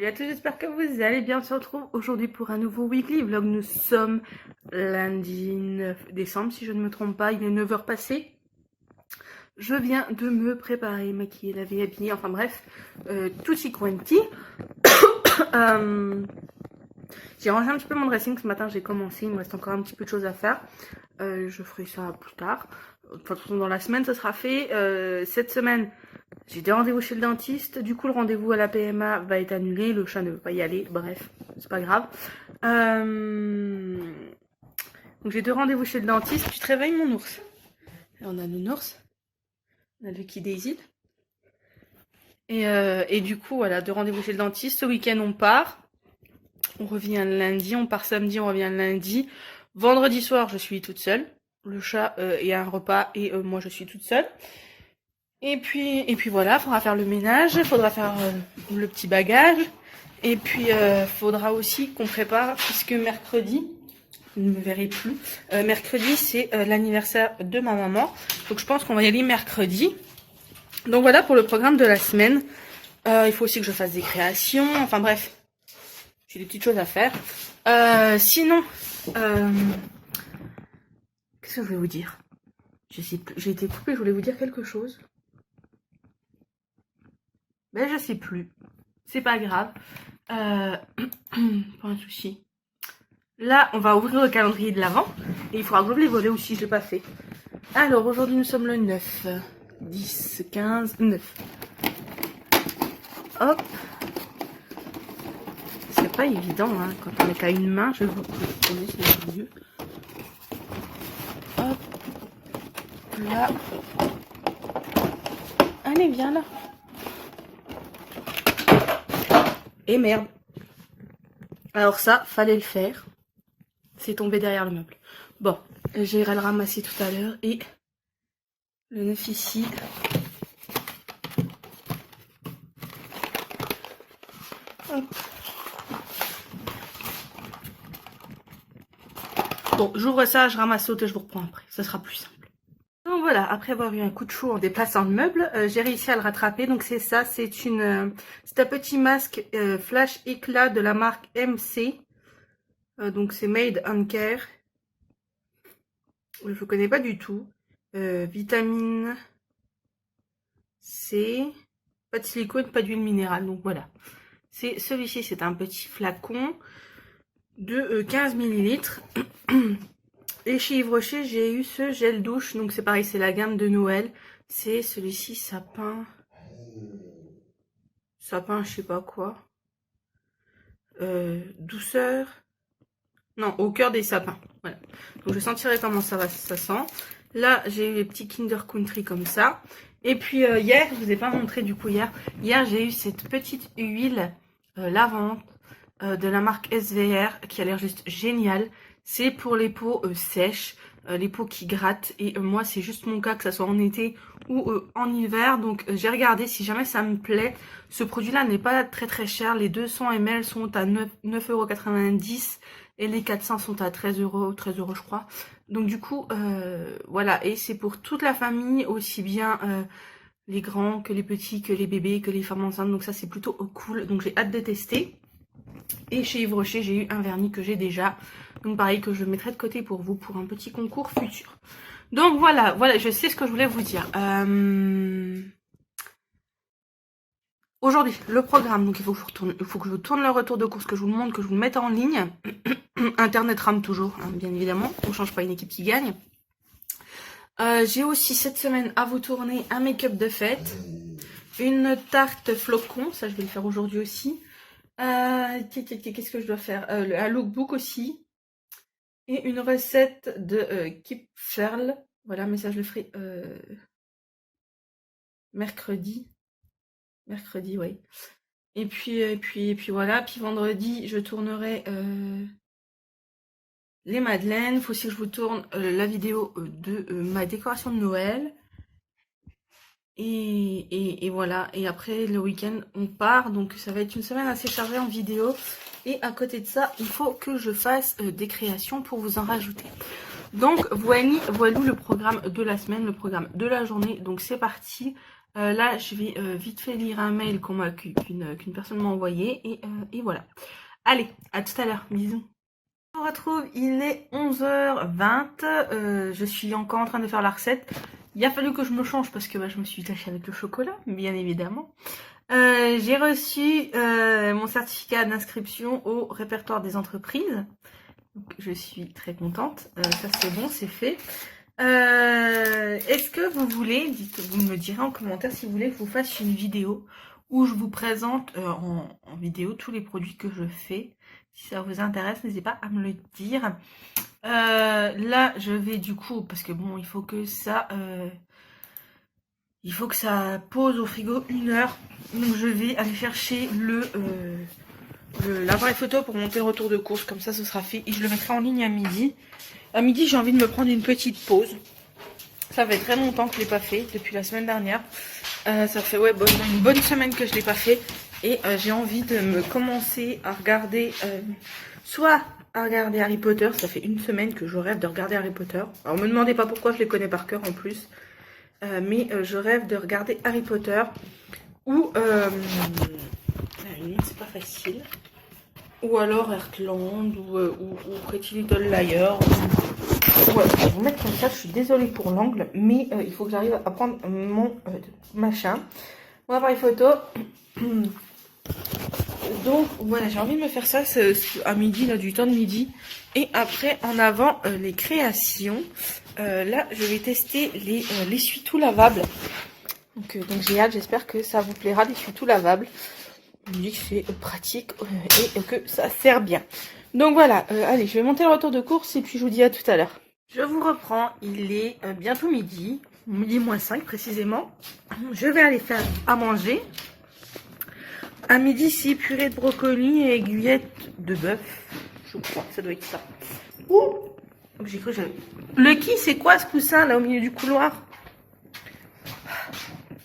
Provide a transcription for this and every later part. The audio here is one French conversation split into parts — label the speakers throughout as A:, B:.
A: Salut à tous, j'espère que vous allez bien. On se retrouve aujourd'hui pour un nouveau weekly vlog. Nous sommes lundi 9 décembre, si je ne me trompe pas. Il est 9 heures passées. Je viens de me préparer, maquiller, laver, habiller, enfin bref, tutti quanti. J'ai rangé un petit peu mon dressing ce matin, j'ai commencé, il me reste encore un petit peu de choses à faire. Je ferai ça plus tard. De toute façon, dans la semaine, ça sera fait. Cette semaine, j'ai des rendez-vous chez le dentiste. Du coup, le rendez-vous à la PMA va être annulé. Le chat ne veut pas y aller. Bref, c'est pas grave. Donc, j'ai 2 rendez-vous chez le dentiste. Tu te réveilles, mon ours. Et on a nounours. On a Lucky Daisy. Et du coup, voilà, 2 rendez-vous chez le dentiste. Ce week-end, on part. On revient lundi. On part samedi, on revient lundi. Vendredi soir, je suis toute seule. Le chat est à un repas et moi, je suis toute seule. Et puis voilà, faudra faire le ménage, faudra faire le petit bagage. Et puis, faudra aussi qu'on prépare, puisque mercredi, vous ne me verrez plus, mercredi, c'est l'anniversaire de ma maman. Donc, je pense qu'on va y aller mercredi. Donc, voilà pour le programme de la semaine. Il faut aussi que je fasse des créations. Enfin, bref, j'ai des petites choses à faire. Sinon, qu'est-ce que je voulais vous dire? Je sais plus, j'ai été coupée, je voulais vous dire quelque chose. Ben, je sais plus. C'est pas grave. Pas un souci. Là, on va ouvrir le calendrier de l'avant. Et il faudra ouvrir les volets aussi, je l'ai pas fait. Alors, aujourd'hui, nous sommes le 9. 10, 15, 9. Hop. C'est pas évident, hein. Quand on est qu'à une main, je vais vous tourner, c'est mieux. Hop. Là. Allez, viens là. Et merde. Alors ça, fallait le faire. C'est tombé derrière le meuble. Bon, j'irai le ramasser tout à l'heure. Et le 9 ici. Hop. Bon, j'ouvre ça, je ramasse l'autre et je vous reprends après. Ça sera plus simple. Donc voilà, après avoir eu un coup de chaud en déplaçant le meuble, j'ai réussi à le rattraper. Donc c'est ça, c'est un petit masque flash éclat de la marque MC. Donc c'est Made on Care. Je ne connais pas du tout. Vitamine C. Pas de silicone, pas d'huile minérale. Donc voilà. C'est celui-ci, c'est un petit flacon de 15 ml. Et chez Yves Rocher, j'ai eu ce gel douche. Donc c'est pareil, c'est la gamme de Noël. C'est celui-ci, sapin. Sapin, je sais pas quoi. Douceur. Non, au cœur des sapins. Voilà. Donc je sentirai comment ça sent. Là, j'ai eu les petits Kinder Country comme ça. Et puis hier, je vous ai pas montré du coup hier. Hier, j'ai eu cette petite huile lavande de la marque SVR qui a l'air juste géniale. C'est pour les peaux sèches, les peaux qui grattent. Et moi, c'est juste mon cas, que ça soit en été ou en hiver. Donc j'ai regardé si jamais ça me plaît. Ce produit-là n'est pas très très cher. Les 200 ml sont à 9,90 € et les 400 sont à 13 € je crois. Donc du coup, voilà. Et c'est pour toute la famille, aussi bien les grands que les petits, que les bébés, que les femmes enceintes. Donc ça, c'est plutôt cool. Donc j'ai hâte de tester. Et chez Yves Rocher, j'ai eu un vernis que j'ai déjà. Donc pareil, que je mettrai de côté pour vous, pour un petit concours futur. Donc voilà, je sais ce que je voulais vous dire. Aujourd'hui, le programme, donc il faut que je vous tourne le retour de course, que je vous le montre, que je vous le mette en ligne. Internet rame toujours, hein, bien évidemment. On ne change pas une équipe qui gagne. J'ai aussi cette semaine à vous tourner un make-up de fête. Une tarte flocon, ça je vais le faire aujourd'hui aussi. Qu'est-ce que je dois faire? Un lookbook aussi. Et une recette de Kipferl. Voilà, mais ça je le ferai mercredi. Mercredi, oui. Et puis voilà. Puis vendredi, je tournerai les madeleines. Il faut aussi que je vous tourne la vidéo de ma décoration de Noël. Et voilà. Et après, le week-end, on part. Donc, ça va être une semaine assez chargée en vidéo. Et à côté de ça, il faut que je fasse des créations pour vous en rajouter. Donc, voilà le programme de la semaine, le programme de la journée. Donc, c'est parti. Là, je vais vite fait lire un mail qu'une personne m'a envoyé et voilà. Allez, à tout à l'heure, bisous. On se retrouve, il est 11h20, je suis encore en train de faire la recette. Il a fallu que je me change parce que je me suis tâchée avec le chocolat, bien évidemment. J'ai reçu mon certificat d'inscription au répertoire des entreprises. Donc, je suis très contente. Ça c'est bon, c'est fait. Est-ce que vous voulez, vous me direz en commentaire si vous voulez que je vous fasse une vidéo où je vous présente en vidéo tous les produits que je fais. Si ça vous intéresse, n'hésitez pas à me le dire. Là, je vais du coup, parce que bon, il faut que ça pose au frigo 1 heure. Donc je vais aller chercher l'appareil photo pour monter le retour de course. Comme ça, ce sera fait. Et je le mettrai en ligne à midi. À midi, j'ai envie de me prendre une petite pause. Ça fait très longtemps que je ne l'ai pas fait, depuis la semaine dernière. Ça fait une bonne semaine que je ne l'ai pas fait. Et j'ai envie de me commencer à regarder, soit à regarder Harry Potter. Ça fait 1 semaine que je rêve de regarder Harry Potter. Alors, me demandez pas pourquoi, je les connais par cœur en plus. Mais je rêve de regarder Harry Potter. Ou, c'est pas facile. Ou alors Heartland, ou Pretty Little Liars. Ouais, je vais vous mettre comme ça, je suis désolée pour l'angle, mais il faut que j'arrive à prendre mon machin, mon appareil photo. Donc voilà, j'ai envie de me faire ça à midi, là, du temps de midi. Et après, en avant, les créations. Là, je vais tester l'essuie-tout lavable. Donc j'ai hâte, j'espère que ça vous plaira, l'essuie-tout lavable. Je me dis que c'est pratique et que ça sert bien. Donc voilà, allez, je vais monter le retour de course et puis je vous dis à tout à l'heure. Je vous reprends, il est bientôt midi, midi moins 5 précisément. Je vais aller faire à manger. À midi, c'est purée de brocoli et aiguillette de bœuf. Je crois que ça doit être ça. Ouh, j'ai cru que j'avais... Lucky, c'est quoi ce coussin là au milieu du couloir?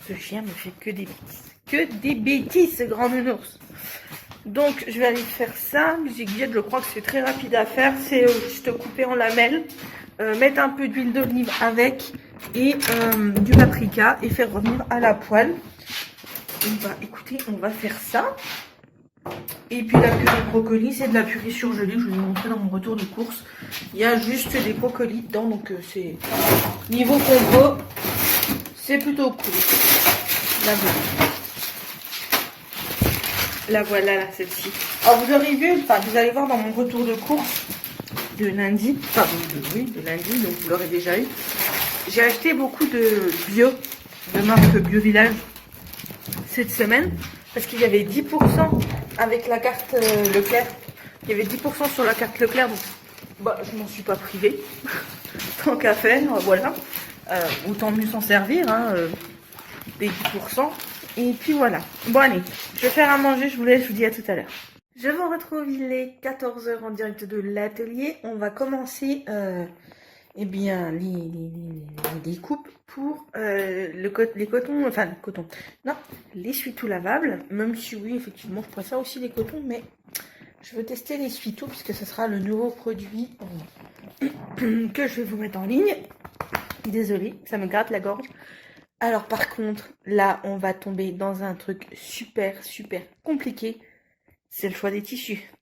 A: Ce chien me fait que des bêtises. Que des bêtises, ce grand nounours. Donc, je vais aller faire ça. Les aiguillettes, je crois que c'est très rapide à faire. C'est juste couper en lamelles. Mettre un peu d'huile d'olive avec et du paprika et faire revenir à la poêle. Écoutez, on va faire ça. Et puis la purée de brocoli, c'est de la purée surgelée que je vais vous montrer dans mon retour de course. Il y a juste des brocolis dedans, donc c'est niveau combo, c'est plutôt cool. La voilà là, celle-ci. Alors vous aurez vu, vous allez voir dans mon retour de course de lundi, de lundi, donc vous l'aurez déjà eu. J'ai acheté beaucoup de bio, de marque Bio Village cette semaine, parce qu'il y avait 10% avec la carte Leclerc. Il y avait 10% sur la carte Leclerc, donc je m'en suis pas privée. Tant qu'à faire, voilà. Autant mieux s'en servir, hein, des 10%. Et puis voilà. Bon allez, je vais faire à manger, je vous laisse, je vous dis à tout à l'heure. Je vous retrouve, il est 14h en direct de l'atelier. On va commencer les découpes pour l'essuie-tout lavable. Même si oui, effectivement, je préfère aussi les cotons, mais je veux tester l'essuie-tout puisque ce sera le nouveau produit que je vais vous mettre en ligne. Désolée, ça me gratte la gorge. Alors par contre, là, on va tomber dans un truc super compliqué. C'est le choix des tissus.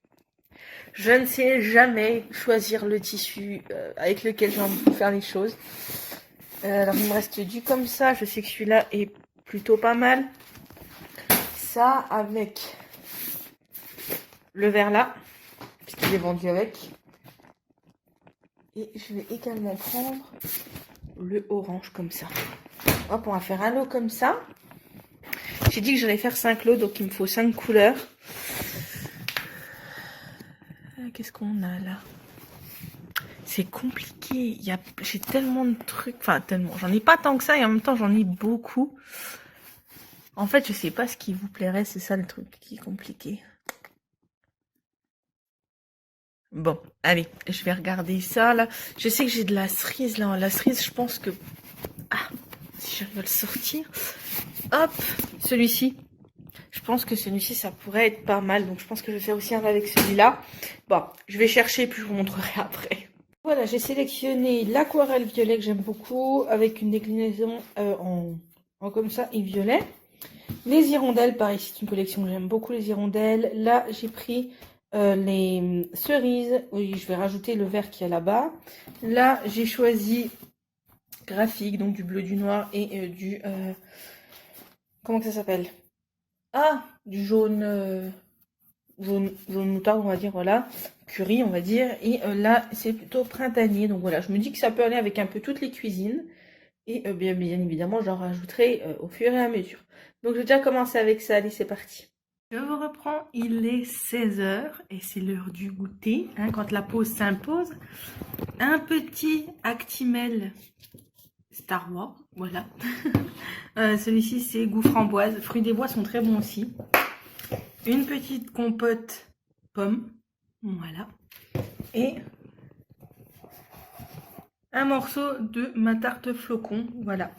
A: Je ne sais jamais choisir le tissu avec lequel j'ai envie de faire les choses. Alors il me reste du comme ça. Je sais que celui-là est plutôt pas mal. Ça avec le vert là, puisqu'il est vendu avec. Et je vais également prendre le orange comme ça. Hop, on va faire un lot comme ça. J'ai dit que j'allais faire 5 lots, donc il me faut 5 couleurs. Qu'est-ce qu'on a là? C'est compliqué. J'ai tellement de trucs. Enfin, tellement. J'en ai pas tant que ça et en même temps, j'en ai beaucoup. En fait, je sais pas ce qui vous plairait. C'est ça le truc qui est compliqué. Bon, allez, je vais regarder ça là. Je sais que j'ai de la cerise là. La cerise, je pense que... Ah, si j'arrive à le sortir. Hop, celui-ci. Je pense que celui-ci, ça pourrait être pas mal. Donc, je pense que je vais faire aussi un avec celui-là. Bon, je vais chercher puis je vous montrerai après. Voilà, j'ai sélectionné l'aquarelle violet que j'aime beaucoup avec une déclinaison en en comme ça et violet. Les hirondelles, pareil, c'est une collection que j'aime beaucoup, les hirondelles. Là, j'ai pris les cerises. Oui, je vais rajouter le vert qui est là-bas. Là, j'ai choisi graphique, donc du bleu, du noir et du... comment que ça s'appelle? Ah, du jaune, jaune moutarde, on va dire, voilà. Curry, on va dire. Et là, c'est plutôt printanier. Donc voilà, je me dis que ça peut aller avec un peu toutes les cuisines. Et bien évidemment, j'en rajouterai au fur et à mesure. Donc j'ai déjà commencé avec ça, allez, c'est parti. Je vous reprends, il est 16 h et c'est l'heure du goûter, hein, quand la pause s'impose. Un petit Actimel Star Wars, voilà. Celui-ci c'est goût framboise, fruits des bois sont très bons aussi. Une petite compote pomme, voilà. Et un morceau de ma tarte flocon, voilà.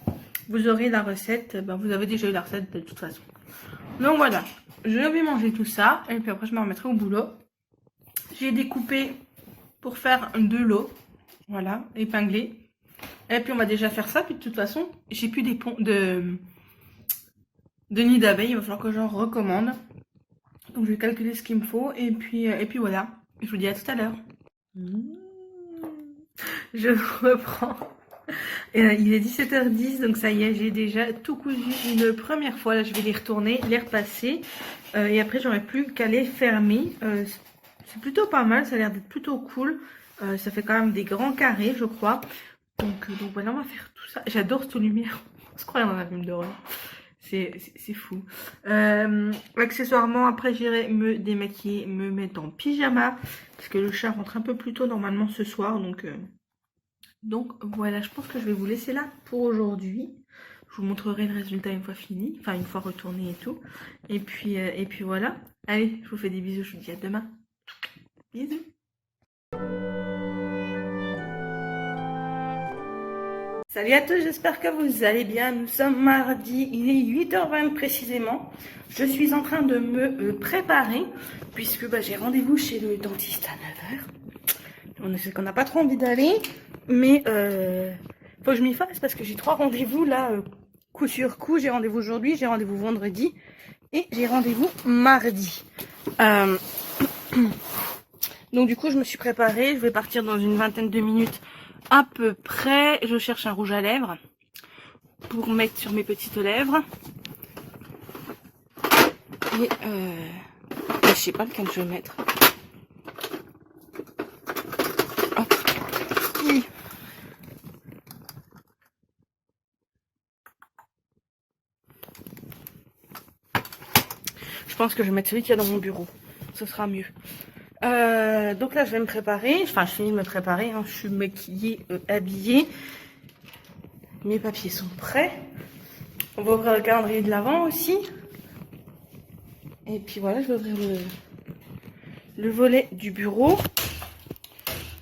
A: Vous aurez la recette, ben vous avez déjà eu la recette de toute façon. Donc voilà, je vais manger tout ça et puis après je me remettrai au boulot. J'ai découpé pour faire de l'eau, voilà, épinglé. Et puis on va déjà faire ça, puis de toute façon, j'ai plus de nid d'abeilles, il va falloir que j'en recommande. Donc je vais calculer ce qu'il me faut et puis voilà. Je vous dis à tout à l'heure. Je reprends. Il est 17 h 10, donc ça y est, j'ai déjà tout cousu une première fois. Là, je vais les retourner, les repasser. Et après, j'aurai plus qu'à les fermer. C'est plutôt pas mal, ça a l'air d'être plutôt cool. Ça fait quand même des grands carrés, je crois. Donc voilà, on va faire tout ça. J'adore cette lumière. On se croit dans un film d'horreur. C'est fou. Accessoirement, après, j'irai me démaquiller, me mettre en pyjama. Parce que le chat rentre un peu plus tôt normalement ce soir. Donc voilà, je pense que je vais vous laisser là pour aujourd'hui. Je vous montrerai le résultat une fois fini, enfin une fois retourné et tout. Et puis voilà. Allez, je vous fais des bisous, je vous dis à demain. Bisous. Salut à tous, j'espère que vous allez bien. Nous sommes mardi, il est 8 h 20 précisément. Je suis en train de me préparer puisque j'ai rendez-vous chez le dentiste à 9 h. On sait qu'on n'a pas trop envie d'aller, mais faut que je m'y fasse parce que j'ai 3 rendez-vous là, coup sur coup. J'ai rendez-vous aujourd'hui, j'ai rendez-vous vendredi et j'ai rendez-vous mardi. Donc du coup, je me suis préparée. Je vais partir dans une vingtaine de minutes à peu près. Je cherche un rouge à lèvres pour mettre sur mes petites lèvres. Et je sais pas lequel je vais mettre. Je pense que je vais mettre celui qu'il y a dans mon bureau. Ce sera mieux. Donc là, je vais me préparer. Enfin, je finis de me préparer. Hein. Je suis maquillée, habillée. Mes papiers sont prêts. On va ouvrir le calendrier de l'Avent aussi. Et puis voilà, je vais ouvrir le volet du bureau.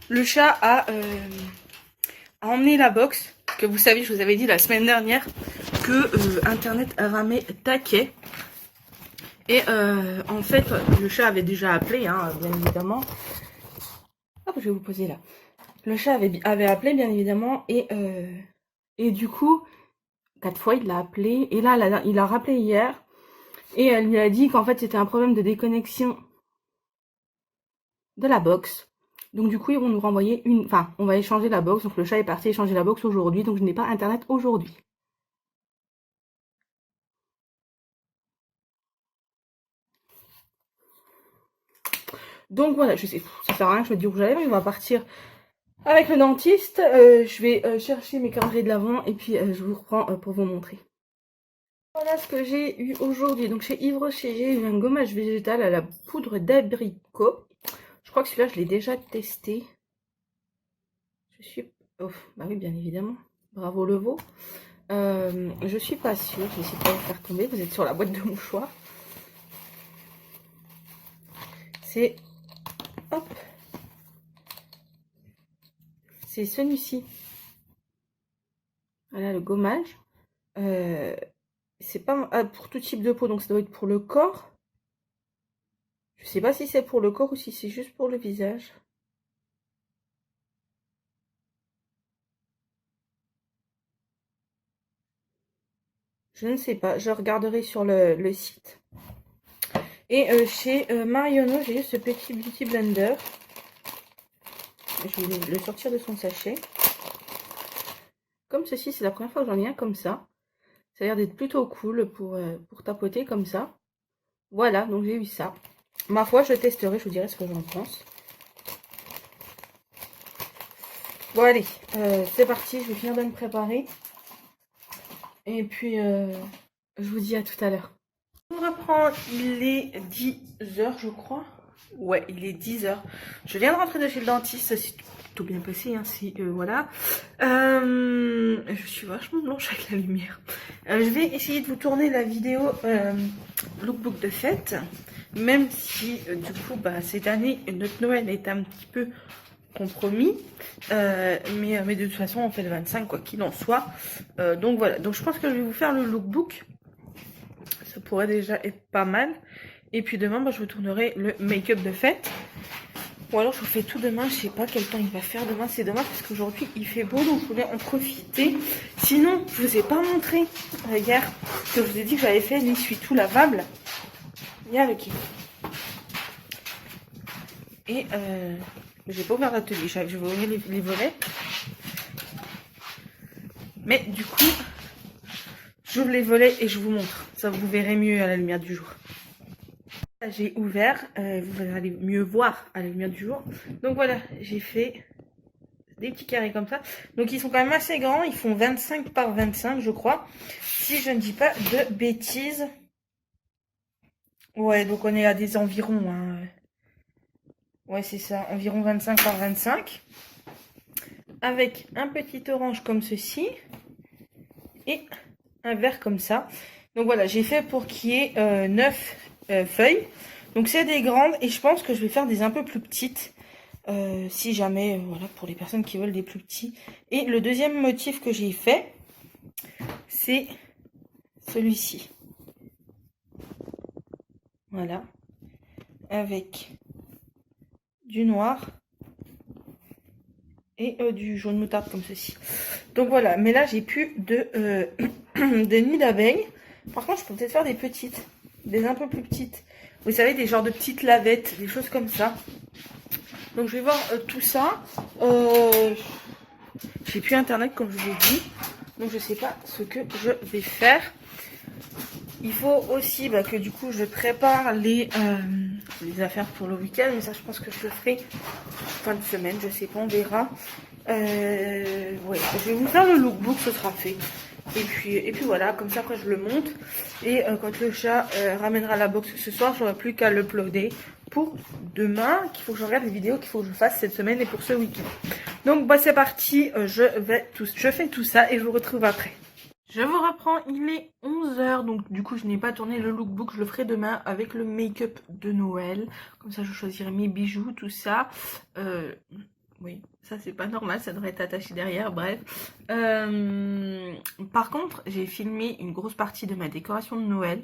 A: Le chat a emmené la box. Que vous savez, je vous avais dit la semaine dernière que Internet ramait taquet. Et en fait, le chat avait déjà appelé, hein, bien évidemment. Hop, je vais vous poser là. Le chat avait appelé, bien évidemment, et du coup, 4 fois, il l'a appelé. Et là, il a rappelé hier. Et elle lui a dit qu'en fait, c'était un problème de déconnexion de la box. Donc du coup, ils vont nous renvoyer Enfin, on va échanger la box. Donc le chat est parti échanger la box aujourd'hui. Donc je n'ai pas Internet aujourd'hui. Donc voilà, je sais, ça sert à rien, je vais dire où j'allais, mais on va partir avec le dentiste. Je vais chercher mes calendriers de l'Avent et puis je vous reprends pour vous montrer. Voilà ce que j'ai eu aujourd'hui. Donc chez Yves Rocher, j'ai eu un gommage végétal à la poudre d'abricot. Je crois que celui-là, je l'ai déjà testé. Je suis... Oh, bah oui, bien évidemment. Bravo le veau. Je suis pas sûre. Je vais essayer de pas le faire tomber. Vous êtes sur la boîte de mouchoirs. C'est... Hop. C'est celui-ci. Voilà le gommage. C'est pas pour tout type de peau, donc ça doit être pour le corps. Je sais pas si c'est pour le corps ou si c'est juste pour le visage. Je ne sais pas, je regarderai sur le site. Et chez Marionneau, j'ai eu ce petit Beauty Blender. Je vais le sortir de son sachet. Comme ceci, c'est la première fois que j'en ai un comme ça. Ça a l'air d'être plutôt cool pour tapoter comme ça. Voilà, donc j'ai eu ça. Ma foi, je testerai, je vous dirai ce que j'en pense. Bon, allez, c'est parti, je vais finir de me préparer. Et puis, je vous dis à tout à l'heure. On reprend, il est 10h, je crois. Ouais, il est 10h. Je viens de rentrer de chez le dentiste, ça s'est tout bien passé, hein, voilà. Je suis vachement blanche avec la lumière. Je vais essayer de vous tourner la vidéo lookbook de fête, même si du coup, cette année, notre Noël est un petit peu compromis, mais de toute façon, on fait le 25, quoi qu'il en soit. Donc voilà, donc je pense que je vais vous faire le lookbook. Ça pourrait déjà être pas mal. Et puis demain, je vous tournerai le make-up de fête. Ou alors je vous fais tout demain. Je sais pas quel temps il va faire demain. C'est demain parce qu'aujourd'hui il fait beau. Donc je voulais en profiter. Sinon, je vous ai pas montré hier que je vous ai dit que j'avais fait l'essuie-tout lavable. Hier avec et j'ai pas ouvert l'atelier. Je vais ouvrir les volets. Mais du coup, j'ouvre les volets et je vous montre. Ça vous verrez mieux à la lumière du jour. J'ai ouvert, vous allez mieux voir à la lumière du jour. Donc voilà, j'ai fait des petits carrés comme ça. Donc ils sont quand même assez grands, ils font 25 par 25 je crois. Si je ne dis pas de bêtises. Ouais, donc on est à des environs. Hein. Ouais, c'est ça, environ 25 par 25. Avec un petit orange comme ceci. Et un vert comme ça. Donc voilà, j'ai fait pour qu'il y ait 9 feuilles. Donc c'est des grandes et je pense que je vais faire des un peu plus petites. Si jamais, voilà, pour les personnes qui veulent des plus petits. Et le deuxième motif que j'ai fait, c'est celui-ci. Voilà. Avec du noir et du jaune moutarde comme ceci. Donc voilà, mais là j'ai plus de, de nid d'abeilles. Par contre, je peux peut-être faire des petites, des un peu plus petites. Vous savez, des genres de petites lavettes, des choses comme ça. Donc je vais voir tout ça. J'ai plus internet comme je vous ai dit. Donc je sais pas ce que je vais faire. Il faut aussi que du coup je prépare les affaires pour le week-end. Mais ça je pense que je le ferai fin de semaine. Je sais pas, on verra. Ouais, je vais vous faire le lookbook, ce sera fait. Et puis voilà, comme ça après je le monte. Et quand le chat ramènera la box ce soir, j'aurai plus qu'à l'uploader pour demain, qu'il faut que je regarde les vidéos qu'il faut que je fasse cette semaine et pour ce week-end. Donc c'est parti, je fais tout ça et je vous retrouve après. Je vous reprends, il est 11h, donc du coup je n'ai pas tourné le lookbook, je le ferai demain avec le make-up de Noël. Comme ça je choisirai mes bijoux, tout ça. Oui, ça c'est pas normal, ça devrait être attaché derrière, bref. Par contre, j'ai filmé une grosse partie de ma décoration de Noël.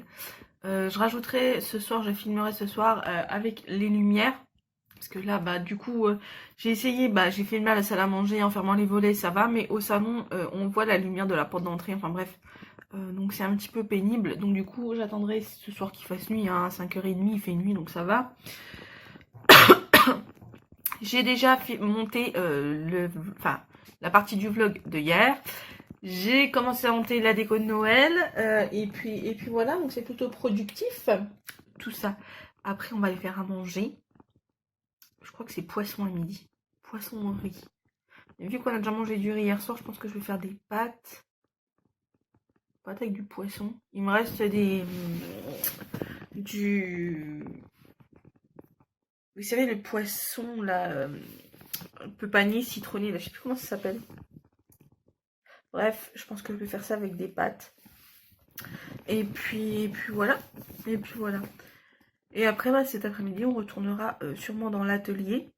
A: Je rajouterai ce soir, je filmerai ce soir avec les lumières. Parce que là, du coup, j'ai essayé, j'ai filmé à la salle à manger en fermant les volets, ça va. Mais au salon, on voit la lumière de la porte d'entrée, enfin bref. Donc c'est un petit peu pénible. Donc du coup, j'attendrai ce soir qu'il fasse nuit, hein, à 5h30, il fait nuit, donc ça va. J'ai déjà monté la partie du vlog de hier. J'ai commencé à monter la déco de Noël. Et puis voilà, donc c'est plutôt productif. Tout ça. Après, on va les faire à manger. Je crois que c'est poisson à midi. Poisson au riz. Et vu qu'on a déjà mangé du riz hier soir, je pense que je vais faire des pâtes. Pâtes avec du poisson. Il me reste vous savez, le poisson, là, un peu pané, citronné, là, je sais plus comment ça s'appelle. Bref, je pense que je vais faire ça avec des pâtes. Et puis voilà. Et puis voilà. Et après, cet après-midi, on retournera sûrement dans l'atelier.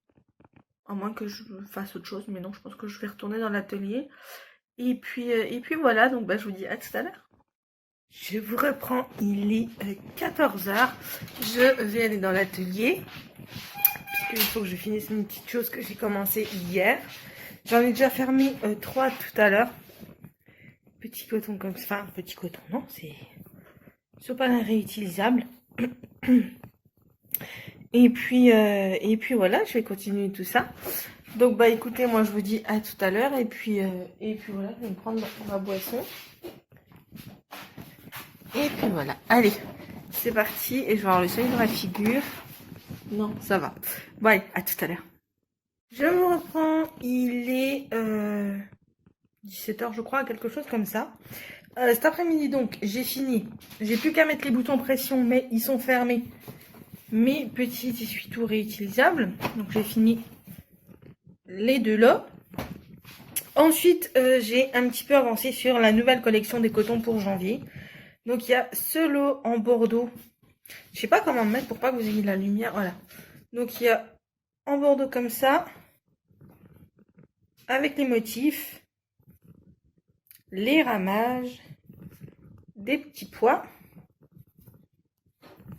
A: À moins que je fasse autre chose. Mais non, je pense que je vais retourner dans l'atelier. Et puis voilà. Donc, je vous dis à tout à l'heure. Je vous reprends. Il est 14h. Je vais aller dans l'atelier. Il faut que je finisse une petite chose que j'ai commencé hier. J'en ai déjà fermé 3 tout à l'heure. petit coton comme ça. Enfin, petit coton, non, c'est sopalin réutilisable. Et puis voilà, je vais continuer tout ça. Donc bah écoutez, moi je vous dis à tout à l'heure. Et puis voilà, je vais me prendre ma boisson. Et puis voilà, allez, c'est parti. Et je vais avoir le soleil dans la figure. Non, ça va. Bon allez, à tout à l'heure. Je me reprends, il est 17h je crois, quelque chose comme ça. Cet après-midi donc, j'ai fini. J'ai plus qu'à mettre les boutons pression, mais ils sont fermés. Mes petits essuie-tout réutilisables. Donc j'ai fini les deux lots. Ensuite, j'ai un petit peu avancé sur la nouvelle collection des cotons pour janvier. Donc il y a ce lot en bordeaux. Je sais pas comment me mettre pour pas que vous ayez la lumière. Voilà. Donc il y a en bordeaux comme ça, avec les motifs, les ramages, des petits pois,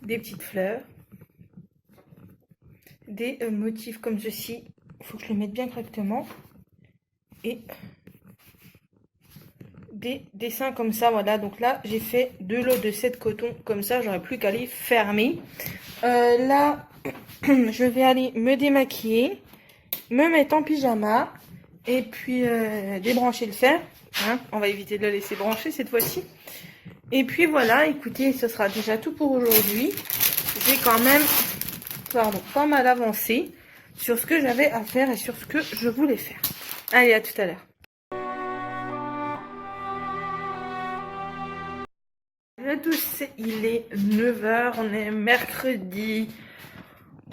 A: des petites fleurs, des motifs comme ceci. Il faut que je les mette bien correctement. Et des dessins comme ça, voilà. Donc là, j'ai fait 2 lots de 7 cotons comme ça. J'aurais plus qu'à les fermer. Là, je vais aller me démaquiller, me mettre en pyjama et puis débrancher le fer. Hein, on va éviter de le laisser brancher cette fois-ci. Et puis voilà, écoutez, ce sera déjà tout pour aujourd'hui. J'ai quand même, pas mal avancé sur ce que j'avais à faire et sur ce que je voulais faire. Allez, à tout à l'heure. Bonjour à tous, il est 9h, on est mercredi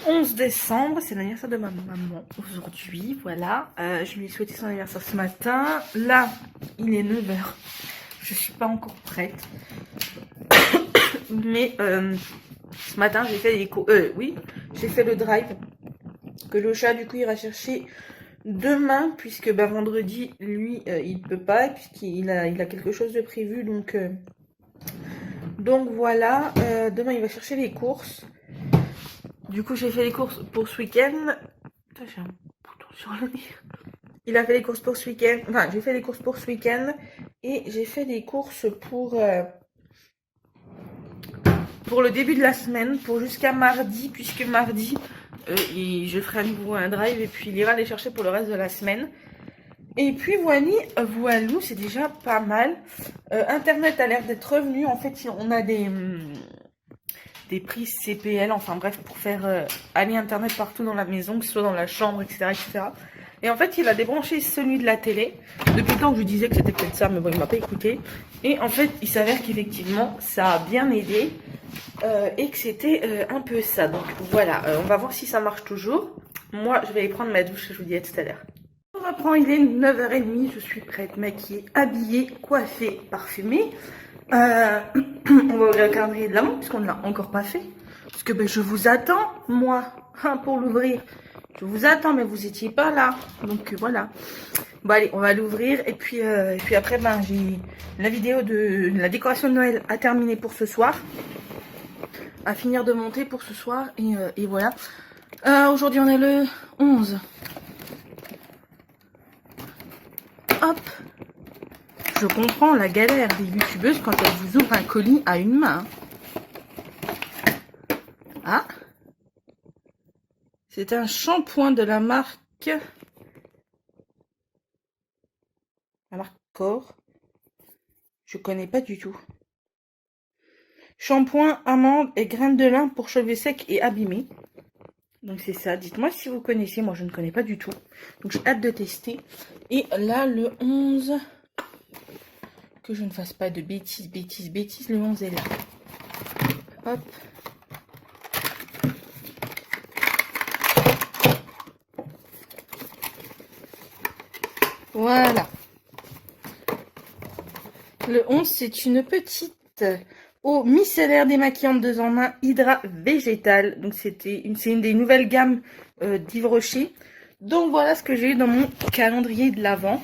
A: 11 décembre, c'est l'anniversaire de ma maman aujourd'hui, voilà. Je lui ai souhaité son anniversaire ce matin. Là, il est 9h, je suis pas encore prête. Mais ce matin, j'ai fait j'ai fait le drive que le chat du coup ira chercher demain, puisque vendredi, lui, il peut pas, puisqu'il a quelque chose de prévu, donc voilà. Demain, il va chercher les courses. Du coup, j'ai fait les courses pour ce week-end. J'ai un bouton sur le nez. Il a fait les courses pour ce week-end. Enfin, j'ai fait les courses pour ce week-end. Et j'ai fait des courses pour le début de la semaine. Pour jusqu'à mardi. Puisque mardi, je ferai à nouveau un drive. Et puis, il ira les chercher pour le reste de la semaine. Et puis, voilou, c'est déjà pas mal. Internet a l'air d'être revenu. En fait, on a des prises CPL, enfin bref, pour faire aller internet partout dans la maison, que ce soit dans la chambre, etc., etc. Et en fait, il a débranché celui de la télé. Depuis le temps que je lui disais que c'était peut-être ça, mais bon, il m'a pas écouté. Et en fait, il s'avère qu'effectivement, ça a bien aidé et que c'était un peu ça. Donc voilà, on va voir si ça marche toujours. Moi, je vais aller prendre ma douche, je vous dis à tout à l'heure. On reprend, il est 9h30, je suis prête, maquillée, habillée, coiffée, parfumée. On va ouvrir le calendrier de l'avant puisqu'on ne l'a encore pas fait. Parce que je vous attends, moi, pour l'ouvrir. Je vous attends, mais vous étiez pas là. Donc voilà. Bon allez, on va l'ouvrir. Et puis après, j'ai la vidéo de la décoration de Noël à terminer pour ce soir. À finir de monter pour ce soir. Et voilà. Aujourd'hui, on est le 11. Hop. Je comprends la galère des youtubeuses quand elles vous ouvrent un colis à une main. Ah. C'est un shampoing de la marque Core. Je connais pas du tout. Shampoing, amande et graines de lin pour cheveux secs et abîmés. Donc c'est ça. Dites-moi si vous connaissez. Moi, je ne connais pas du tout. Donc j'ai hâte de tester. Et là, le 11... Que je ne fasse pas de bêtises, le 11 est là. Hop. Voilà. Le 11, c'est une petite eau micellaire démaquillante 2 en 1 Hydra végétale. Donc c'est une des nouvelles gammes d'Yves Rocher. Donc voilà ce que j'ai eu dans mon calendrier de l'Avent.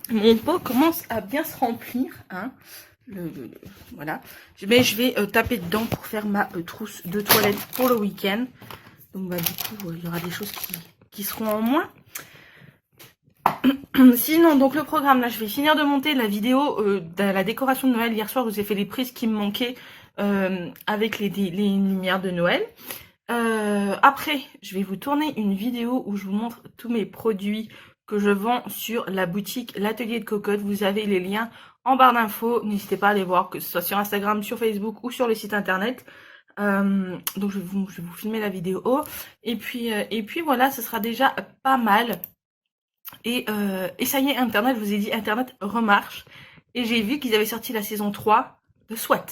A: Mon pot commence à bien se remplir, hein. Voilà. Mais je vais taper dedans pour faire ma trousse de toilette pour le week-end. Donc du coup, il y aura des choses qui seront en moins. Sinon, donc le programme, là, je vais finir de monter la vidéo de la décoration de Noël. Hier soir, je vous ai fait les prises qui me manquaient avec les lumières de Noël. Après, je vais vous tourner une vidéo où je vous montre tous mes produits que je vends sur la boutique L'Atelier de Cocotte. Vous avez les liens en barre d'infos. N'hésitez pas à les voir, que ce soit sur Instagram, sur Facebook ou sur le site internet. Donc je vais vous filmer la vidéo. Et puis voilà, ce sera déjà pas mal. Et ça y est, Internet, je vous ai dit, Internet remarche. Et j'ai vu qu'ils avaient sorti la saison 3 de SWAT.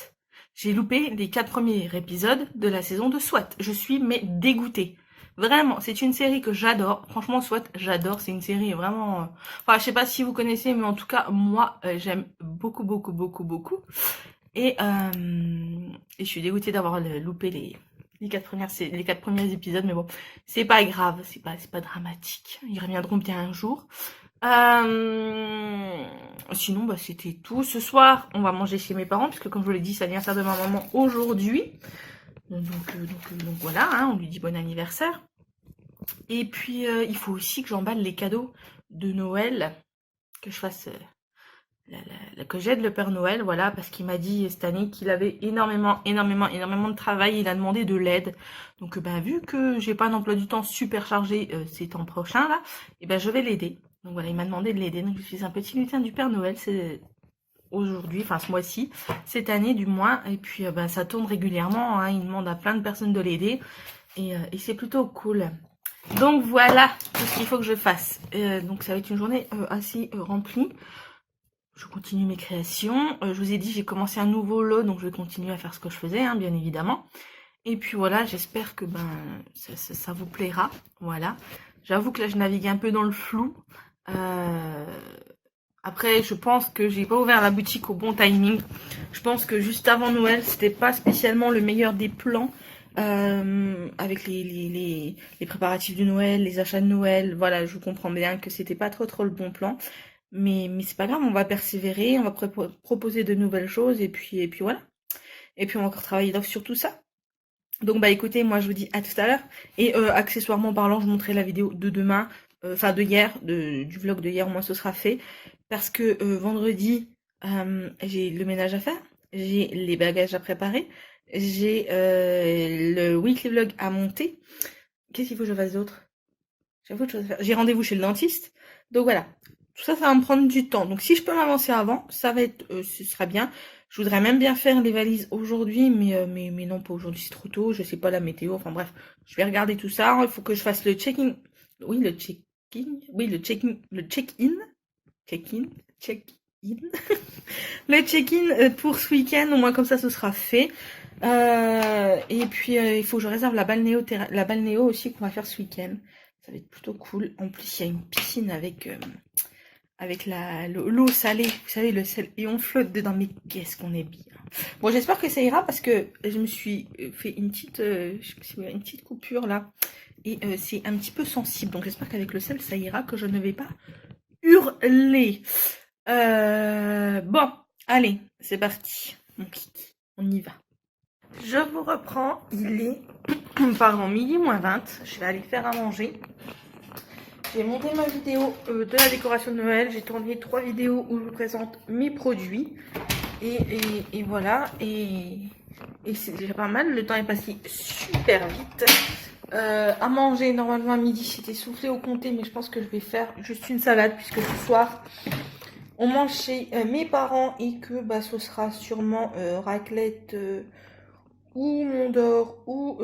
A: J'ai loupé les 4 premiers épisodes de la saison de SWAT. Je suis mais dégoûtée. Vraiment, c'est une série que j'adore. Franchement, SWAT, j'adore. C'est une série vraiment... Enfin, je sais pas si vous connaissez, mais en tout cas, moi, j'aime beaucoup, beaucoup, beaucoup, beaucoup. Et je suis dégoûtée d'avoir loupé les 4 premiers épisodes, mais bon, c'est pas grave, c'est pas dramatique. Ils reviendront bien un jour. Sinon, bah, c'était tout. Ce soir, on va manger chez mes parents, puisque comme je vous l'ai dit, c'est l'anniversaire de ma maman aujourd'hui. Donc voilà, hein, on lui dit bon anniversaire. Et puis, il faut aussi que j'emballe les cadeaux de Noël, que je fasse... que j'aide le Père Noël, voilà, parce qu'il m'a dit cette année qu'il avait énormément de travail, il a demandé de l'aide. Donc vu que j'ai pas un emploi du temps super chargé ces temps prochains là, et je vais l'aider. Donc voilà, il m'a demandé de l'aider. Donc je suis un petit lutin du Père Noël, c'est aujourd'hui, enfin ce mois-ci, cette année du moins, et puis ça tourne régulièrement, hein, il demande à plein de personnes de l'aider, et c'est plutôt cool. Donc voilà tout ce qu'il faut que je fasse. Donc ça va être une journée assez remplie. Je continue mes créations. Je vous ai dit, j'ai commencé un nouveau lot, donc je vais continuer à faire ce que je faisais, hein, bien évidemment. Et puis voilà, j'espère que ça vous plaira. Voilà. J'avoue que là, je navigue un peu dans le flou. Après, je pense que j'ai pas ouvert la boutique au bon timing. Je pense que juste avant Noël, c'était pas spécialement le meilleur des plans. Avec les préparatifs de Noël, les achats de Noël. Voilà, je comprends bien que c'était pas trop le bon plan. Mais c'est pas grave, on va persévérer, on va proposer de nouvelles choses et puis voilà. Et puis on va encore travailler sur tout ça. Donc écoutez, moi je vous dis à tout à l'heure. Et accessoirement parlant, je vous montrerai la vidéo de demain, enfin de hier, du vlog de hier, au moins ce sera fait. Parce que vendredi, j'ai le ménage à faire, j'ai les bagages à préparer, j'ai le weekly vlog à monter. Qu'est-ce qu'il faut que je fasse d'autre? J'avoue que j'ai rendez-vous chez le dentiste. Donc voilà. Tout ça, ça va me prendre du temps. Donc si je peux m'avancer avant, ça va être, ce sera bien. Je voudrais même bien faire les valises aujourd'hui, mais non, pas aujourd'hui, c'est trop tôt. Je sais pas la météo. Enfin bref, je vais regarder tout ça. Il faut que je fasse le check-in. Oui, le check-in. Oui, le check-in. Le check-in. Check-in. Check-in. Le check-in pour ce week-end. Au moins comme ça, ce sera fait. Et puis il faut que je réserve la balnéo aussi qu'on va faire ce week-end. Ça va être plutôt cool. En plus, il y a une piscine avec l'eau salée. Vous savez, le sel. Et on flotte dedans. Mais qu'est-ce qu'on est bien. Bon, j'espère que ça ira parce que je me suis fait une petite, une petite coupure là. Et c'est un petit peu sensible. Donc j'espère qu'avec le sel, ça ira, que je ne vais pas hurler. Bon, allez, c'est parti. Mon kiki, on y va. Je vous reprends. Il est... Pardon, midi moins 20, je vais aller faire à manger. J'ai monté ma vidéo de la décoration de Noël. J'ai tourné 3 vidéos où je vous présente mes produits. Et voilà. Et c'est déjà pas mal. Le temps est passé super vite. À manger, normalement à midi, c'était soufflé au comté. Mais je pense que je vais faire juste une salade. Puisque ce soir, on mange chez mes parents. Et que ce sera sûrement raclette... ou Mont d'Or ou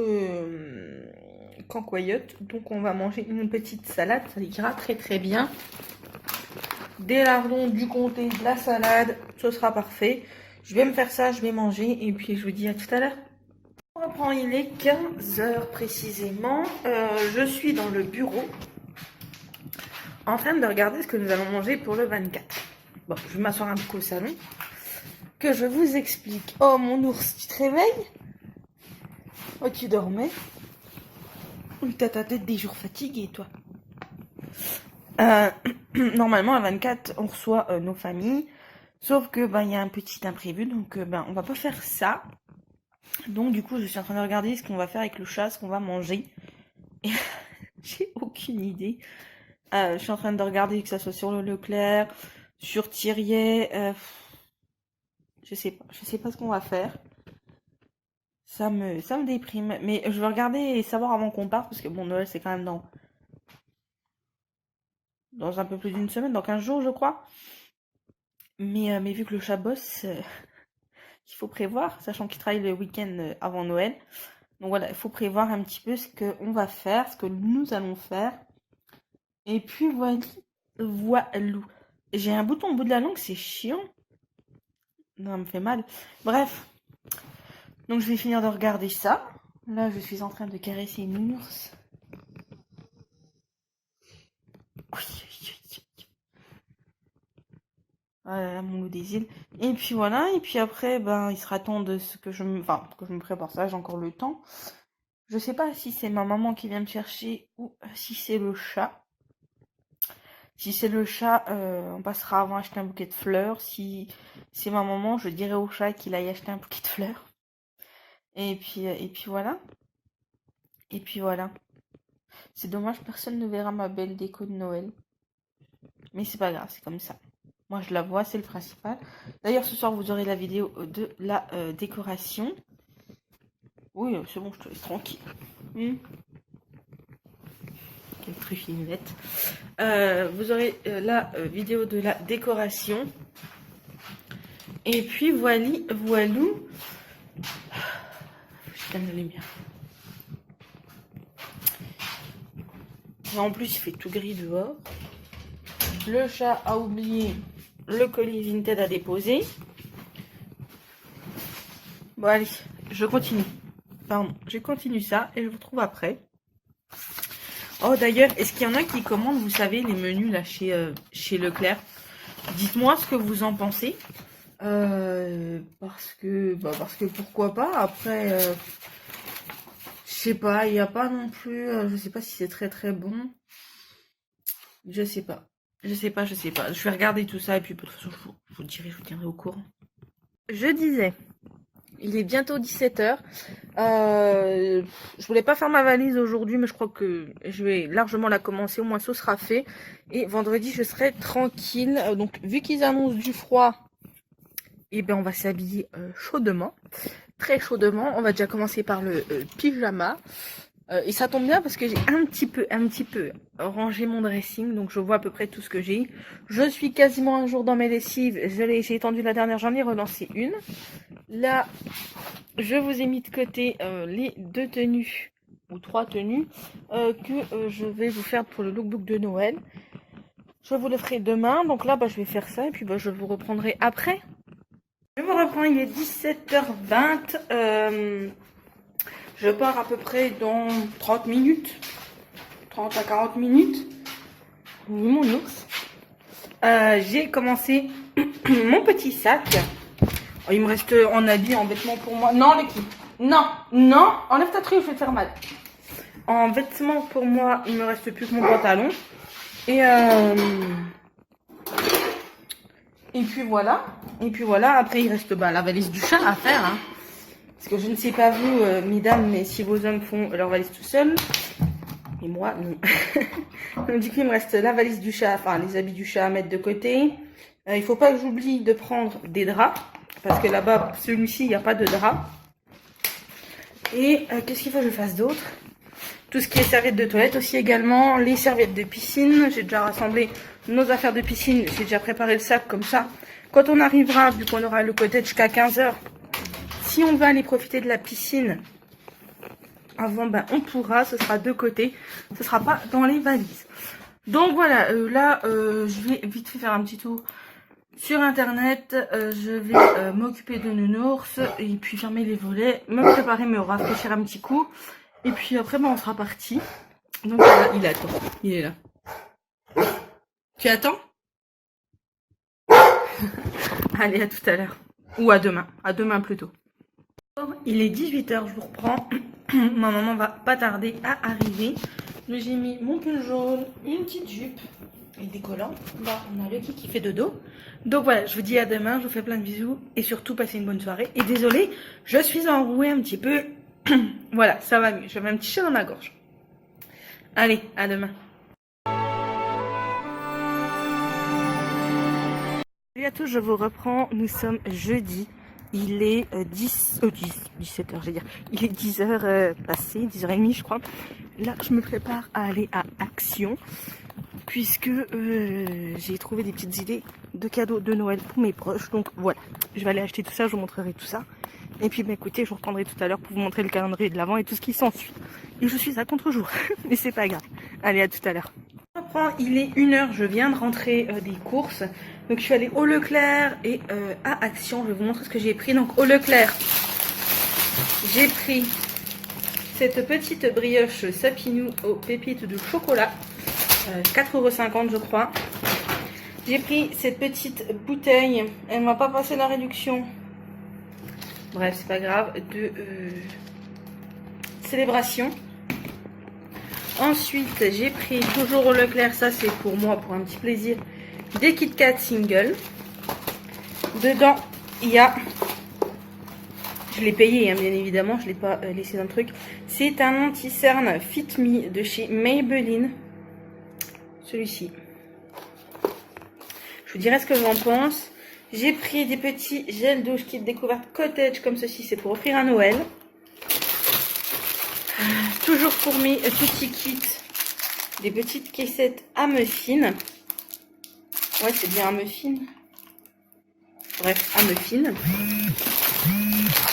A: Cancoyote. Donc on va manger une petite salade, ça ira très bien. Des lardons, du comté, de la salade, ce sera parfait. Je vais me faire ça, je vais manger et puis je vous dis à tout à l'heure. On reprend, il est 15h précisément. Je suis dans le bureau en train de regarder ce que nous allons manger pour le 24. Bon, je vais m'asseoir un peu au salon que je vous explique. Oh mon ours, tu te réveilles? Oh, tu dormais? Ou t'as ta tête des jours fatigués, toi? Normalement, à 24, on reçoit nos familles. Sauf que, il y a un petit imprévu. Donc, on va pas faire ça. Donc, du coup, je suis en train de regarder ce qu'on va faire avec le chat, ce qu'on va manger. Et j'ai aucune idée. Je suis en train de regarder que ça soit sur le Leclerc, sur Thiriet. Je sais pas ce qu'on va faire. Ça me déprime. Mais je vais regarder et savoir avant qu'on parte, parce que bon, Noël, c'est quand même dans un peu plus d'une semaine, dans 15 jours, je crois. Mais vu que le chat bosse, il faut prévoir, sachant qu'il travaille le week-end avant Noël. Donc voilà, il faut prévoir un petit peu ce qu'on va faire, ce que nous allons faire. Et puis voilà, voilou. J'ai un bouton au bout de la langue, c'est chiant. Non, ça me fait mal. Bref, donc je vais finir de regarder ça. Là, je suis en train de caresser une ours. Voilà, mon loup des îles. Et puis voilà, et puis après, ben, il sera temps de ce que que je me prépare ça, j'ai encore le temps. Je sais pas si c'est ma maman qui vient me chercher ou si c'est le chat. Si c'est le chat, on passera avant acheter un bouquet de fleurs. Si c'est ma maman, je dirai au chat qu'il aille acheter un bouquet de fleurs. Et puis voilà. Et puis voilà. C'est dommage, personne ne verra ma belle déco de Noël. Mais c'est pas grave, c'est comme ça. Moi, je la vois, c'est le principal. D'ailleurs, ce soir, vous aurez la vidéo de la décoration. Oui, c'est bon, je te laisse tranquille. Quelle truffinette. Vous aurez la vidéo de la décoration. Et puis, voilou. Je calme la lumière. En plus, il fait tout gris dehors. Le chat a oublié le colis Vinted à déposer. Bon, allez, je continue. Pardon, je continue ça et je vous retrouve après. Oh, d'ailleurs, est-ce qu'il y en a qui commandent, vous savez, les menus là chez Leclerc? Dites-moi ce que vous en pensez. Parce que pourquoi pas. Après, je sais pas, il n'y a pas non plus. Je sais pas si c'est très très bon. Je sais pas. Je sais pas. Je vais regarder tout ça et puis de toute façon, je vous dirai, je vous tiendrai au courant. Je disais, il est bientôt 17h. Je voulais pas faire ma valise aujourd'hui, mais je crois que je vais largement la commencer. Au moins, ce sera fait. Et vendredi, je serai tranquille. Donc, vu qu'ils annoncent du froid, et ben on va s'habiller chaudement. Très chaudement. On va déjà commencer par le pyjama. Et ça tombe bien parce que j'ai un petit peu rangé mon dressing, donc je vois à peu près tout ce que j'ai. Je suis quasiment un jour dans mes lessives. J'ai étendu la dernière, j'en ai relancé une. Là, je vous ai mis de côté les 2 tenues ou 3 tenues que je vais vous faire pour le lookbook de Noël. Je vous le ferai demain. Donc là, je vais faire ça et puis je vous reprendrai après. Je vous reprends, il est 17h20. Je pars à peu près dans 30 minutes. 30 à 40 minutes. Oui, mon ours. J'ai commencé mon petit sac. Oh, il me reste en habit, en vêtements pour moi. Non, l'équipe. Non, enlève ta truc, je vais te faire mal. En vêtements pour moi, il me reste plus que mon pantalon. Et puis voilà. Après, il reste la valise du chat à faire. Hein. Parce que je ne sais pas vous, mesdames, mais si vos hommes font leur valise tout seuls. Et moi, non. Donc, du coup, il me reste la valise du chat, enfin les habits du chat à mettre de côté. Il faut pas que j'oublie de prendre des draps. Parce que là-bas, celui-ci, il n'y a pas de drap. Et qu'est-ce qu'il faut que je fasse d'autre? Tout ce qui est serviettes de toilette aussi également. Les serviettes de piscine. J'ai déjà rassemblé nos affaires de piscine. J'ai déjà préparé le sac comme ça. Quand on arrivera, vu qu'on aura le cottage jusqu'à 15h, si on va aller profiter de la piscine avant, on pourra. Ce sera de côté. Ce sera pas dans les valises. Donc voilà, là, je vais vite fait faire un petit tour sur internet. Je vais m'occuper de nounours et puis fermer les volets, me préparer, me rafraîchir un petit coup. Et puis après, on sera parti. Donc voilà, il attend. Il est là. Tu attends? Allez, à tout à l'heure. Ou à demain. À demain plutôt. Il est 18h, je vous reprends. Ma maman va pas tarder à arriver. J'ai mis mon pull jaune, une petite jupe et des collants. Là, on a Lucky qui fait dodo. Donc voilà, je vous dis à demain, je vous fais plein de bisous et surtout passez une bonne soirée. Et désolée, je suis enrouée un petit peu. Voilà, ça va mieux. J'avais un petit chat dans la gorge. Allez, à demain. à tous, je vous reprends. Nous sommes jeudi. Il est 17h, je vais dire. Il est 10h passé, 10h30 je crois. Là, je me prépare à aller à Action. Puisque j'ai trouvé des petites idées de cadeaux de Noël pour mes proches. Donc voilà, je vais aller acheter tout ça, je vous montrerai tout ça. Et puis bah, écoutez, je vous reprendrai tout à l'heure pour vous montrer le calendrier de l'Avent et tout ce qui s'ensuit. Et je suis à contre-jour, mais c'est pas grave. Allez, à tout à l'heure. Il est 1h, je viens de rentrer des courses. Donc je suis allée au Leclerc et à Action. Je vais vous montrer ce que j'ai pris. Donc au Leclerc, j'ai pris cette petite brioche Sapinou aux pépites de chocolat. 4,50 € je crois. J'ai pris cette petite bouteille. Elle m'a pas passé la réduction. Bref, c'est pas grave. De célébration. Ensuite, j'ai pris toujours au Leclerc. Ça, c'est pour moi, pour un petit plaisir. Des Kit Kat single. Dedans, il y a... Je l'ai payé, hein, bien évidemment. Je ne l'ai pas laissé dans le truc. C'est un anti-cerne Fit Me de chez Maybelline. Celui-ci. Je vous dirai ce que j'en pense. J'ai pris des petits gels douche kit découverte cottage comme ceci. C'est pour offrir à Noël. Toujours pour mes petits kits. Des petites caissettes à muffins. Ouais, c'est bien à muffins. Bref, à muffins.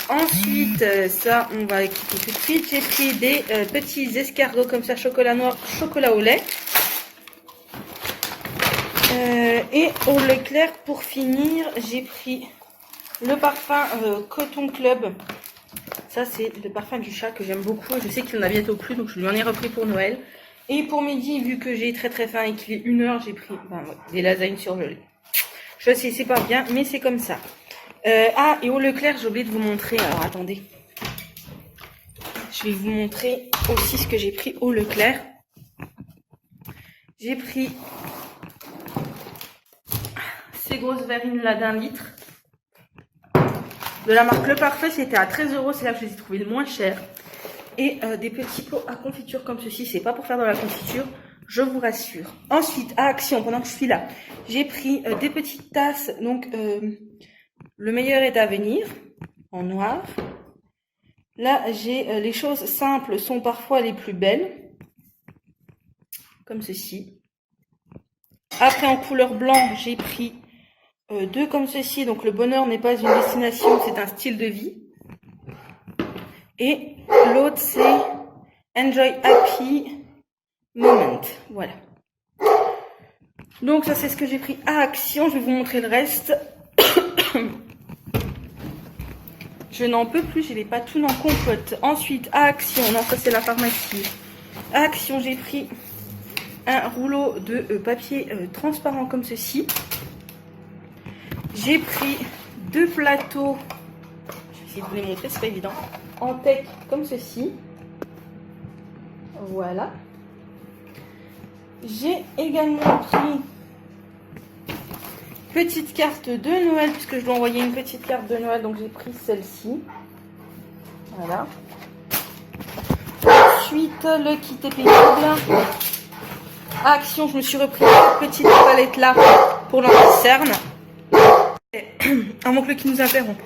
A: Ensuite, ça, on va équiper tout de suite. J'ai pris des petits escargots comme ça, chocolat noir, chocolat au lait. Et au Leclerc, pour finir, j'ai pris le parfum Coton Club. Ça, c'est le parfum du chat que j'aime beaucoup. Je sais qu'il en a bientôt plus, donc je lui en ai repris pour Noël. Et pour midi, vu que j'ai très très faim et qu'il est 1h, j'ai pris des lasagnes surgelées. Je sais, c'est pas bien, mais c'est comme ça. Ah, et au Leclerc, j'ai oublié de vous montrer. Alors, attendez. Je vais vous montrer aussi ce que j'ai pris au Leclerc. J'ai pris ces grosses verrines là d'1 litre. De la marque Le Parfait, c'était à 13 €. C'est là que je les ai trouvés le moins cher. Et des petits pots à confiture comme ceci. C'est pas pour faire de la confiture, je vous rassure. Ensuite, à Action, pendant que je suis là, j'ai pris des petites tasses. Donc, le meilleur est à venir, en noir. Là, j'ai les choses simples sont parfois les plus belles. Comme ceci. Après, en couleur blanc, j'ai pris 2 comme ceci. Donc, le bonheur n'est pas une destination, c'est un style de vie. Et l'autre, c'est Enjoy Happy Moment. Voilà. Donc, ça, c'est ce que j'ai pris à Action. Je vais vous montrer le reste. Je n'en peux plus, j'ai les patounes en compote. Ensuite, à Action, non, ça, c'est la pharmacie. À Action, j'ai pris un rouleau de papier transparent comme ceci. J'ai pris 2 plateaux. Je vais essayer de vous les montrer, c'est pas évident. En teck comme ceci. Voilà. J'ai également pris petite carte de Noël, puisque je dois envoyer une petite carte de Noël, donc j'ai pris celle-ci. Voilà. Ensuite, le kit épiable. À Action, je me suis repris cette petite palette là pour l'anti-cerne. Un mot-clé qui nous interrompt.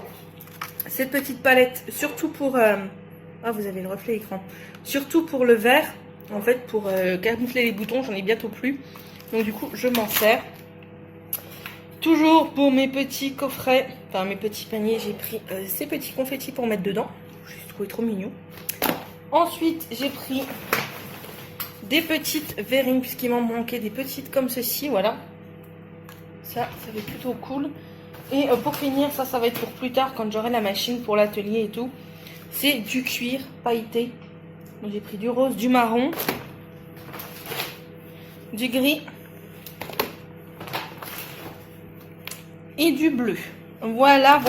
A: Cette petite palette, surtout pour... Ah, vous avez le reflet écran. Surtout pour le vert, en fait, pour camoufler les boutons, j'en ai bientôt plus. Donc du coup, je m'en sers. Toujours pour mes petits coffrets, enfin mes petits paniers, j'ai pris ces petits confettis pour mettre dedans. Je les ai trouvés trop mignons. Ensuite, j'ai pris des petites verrines, puisqu'il m'en manquait des petites comme ceci, voilà. Ça va être plutôt cool. Et pour finir, ça va être pour plus tard, quand j'aurai la machine pour l'atelier et tout. C'est du cuir pailleté. Donc j'ai pris du rose, du marron, du gris et du bleu. Voilà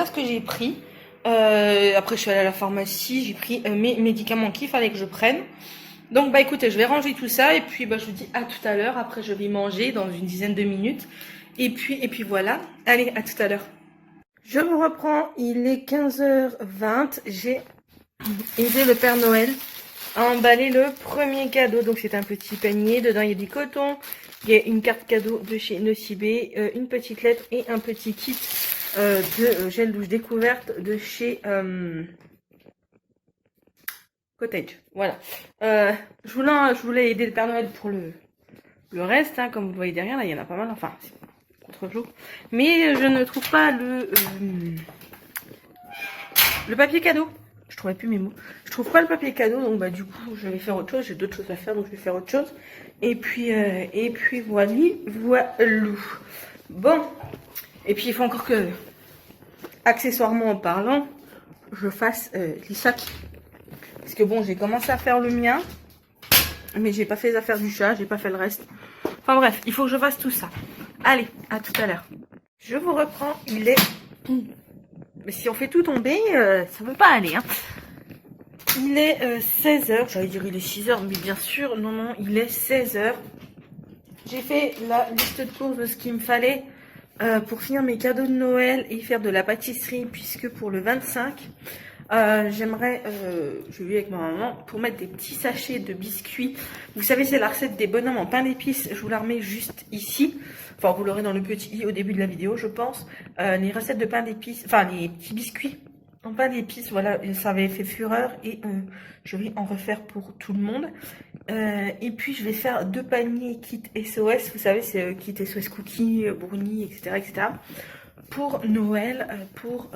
A: ce que j'ai pris. Après, je suis allée à la pharmacie, j'ai pris mes médicaments qu'il fallait que je prenne. Donc, bah écoutez, je vais ranger tout ça et puis bah, je vous dis à tout à l'heure. Après, je vais manger dans une dizaine de minutes. Et puis voilà. Allez, à tout à l'heure. Je vous reprends, il est 15h20. J'ai aidé le Père Noël à emballer le premier cadeau. Donc, c'est un petit panier. Dedans, il y a du coton, Il y a une carte cadeau de chez Nocibé, une petite lettre et un petit kit de gel douche découverte de chez Cottage. Voilà. Je voulais aider le Père Noël pour le reste, hein, comme vous le voyez derrière, là il y en a pas mal, enfin c'est contre-jour. Mais je ne trouve pas le papier cadeau. Je trouvais plus mes mots. Je trouve pas le papier cadeau, donc bah du coup je vais faire autre chose. J'ai d'autres choses à faire, donc je vais faire autre chose. Et puis voilà, voilou. Bon. Et puis il faut encore que, accessoirement en parlant, je fasse les sacs. Parce que bon, j'ai commencé à faire le mien, mais j'ai pas fait les affaires du chat, j'ai pas fait le reste. Enfin bref, il faut que je fasse tout ça. Allez, à tout à l'heure. Je vous reprends, il est... Mais si on fait tout tomber, ça veut pas aller, hein. Il est 16h, j'allais dire il est 6h, mais bien sûr, non, il est 16h. J'ai fait la liste de courses de ce qu'il me fallait pour finir mes cadeaux de Noël et faire de la pâtisserie, puisque pour le 25, j'aimerais, je vais avec ma maman, pour mettre des petits sachets de biscuits. Vous savez, c'est la recette des bonhommes en pain d'épices, je vous la remets juste ici. Enfin, vous l'aurez dans le petit i au début de la vidéo, je pense. Les recettes de pain d'épices, enfin les petits biscuits en pain d'épices, voilà, ça avait fait fureur et je vais en refaire pour tout le monde. Et puis je vais faire 2 paniers kit SOS, vous savez, c'est kit SOS cookies, brownies, etc. pour Noël, pour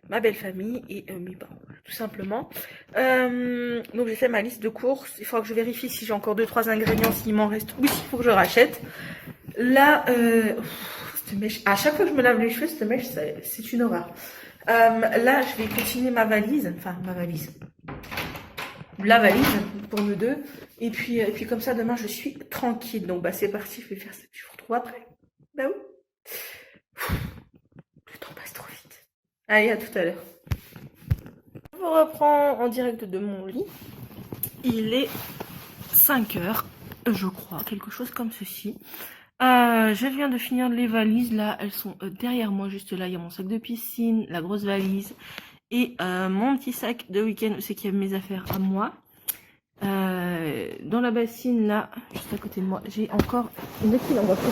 A: ma belle famille et mes parents, tout simplement. Donc j'ai fait ma liste de courses. Il faudra que je vérifie si j'ai encore 2-3 ingrédients, s'il m'en reste ou s'il faut que je rachète. Là, cette mèche, à chaque fois que je me lave les cheveux, cette mèche, c'est une horreur. Là, je vais continuer ma valise, enfin la valise pour nous deux. Et puis comme ça, demain, je suis tranquille. Donc bah c'est parti, je vais faire ça. Je vous retrouve après. Bah oui. Le temps passe trop vite. Allez, à tout à l'heure. Je vous reprends en direct de mon lit. Il est 5h, je crois, quelque chose comme ceci. Je viens de finir les valises, là, elles sont derrière moi, juste là, il y a mon sac de piscine, la grosse valise, et mon petit sac de week-end, c'est qu'il y a mes affaires à moi. Dans la bassine, là, juste à côté de moi, j'ai encore une autre en voiture.